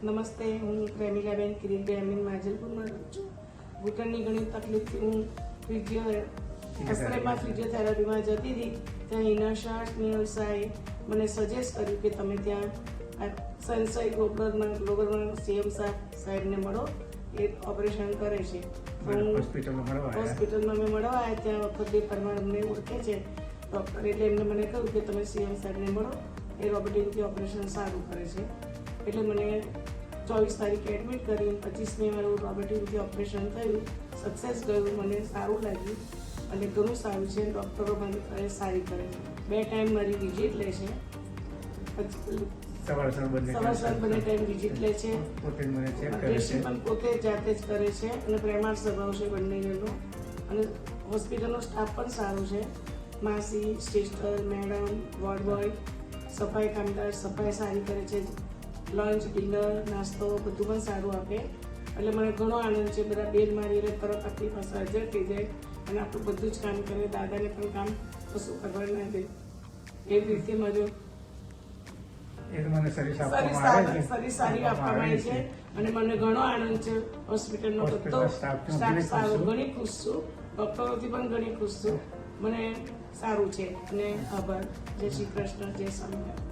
નમસ્તે, હું પ્રેમિલાબેન કિરીટબેન માજલપુરમાં રહું છું. ઘૂંટણની ઘણી તકલીફથી હું ફિઝિયોથેરાપીમાં જતી હતી. ત્યાં હિના નિયલસાએ મને સજેસ્ટ કર્યું કે તમે ત્યાં સનસાઈ ગ્લોબલના સીએમ સાહેબને મળો, એ ઓપરેશન કરે છે. હોસ્પિટલમાં મેં મળવા આવ્યા. ત્યાં વખતે પરમાર અમને ઓળખે છે ડૉક્ટર, એટલે એમને મને કહ્યું કે તમે સીએમ સાહેબને મળો, એ રોબોટિકથી ઓપરેશન સારું કરે છે. એટલે મને 24 તારીખે એડમિટ કરી, 25 મે મારું રોબોટિકથી ઓપરેશન થયું, સક્સેસ ગયું, મને સારું લાગ્યું અને ઘણું સારું છે. ડૉક્ટરો મારી સારી કરે છે. 2 ટાઈમ મારી વિઝિટ લે છે, સવાર સાંજ બંને ટાઈમ વિઝિટ લે છે. ડ્રેસિંગ પણ પોતે જાતે જ કરે છે અને પ્રેમાળ સ્વભાવ છે બંને જણનો. અને હોસ્પિટલનો સ્ટાફ પણ સારો છે. માસી, સિસ્ટર, મેડમ, વોર્ડ બોય, સફાઈ કામદાર સફાઈ સારી કરે છે. લંચ, ડિનર, નાસ્તો બધું પણ સારું આપે. એટલે મને ઘણો આનંદ છે. બધા બેલ મારી એટલે તરત આપણી પાસે હાજર થઈ જાય અને આપણું બધું જ કામ કરે. દાદાને પણ કામ કશું કરવા ના દે. એ રીતે મારું સર્વિસ સારી આપવામાં આવે છે અને મને ઘણો આનંદ છે. હોસ્પિટલનો બધો સ્ટાફ સારો, ઘણી ખુશ છું. ડૉક્ટરોથી પણ ઘણી ખુશ છું. મને સારું છે અને આભાર. જય શ્રી કૃષ્ણ, જય સ્વામિનારાયણ.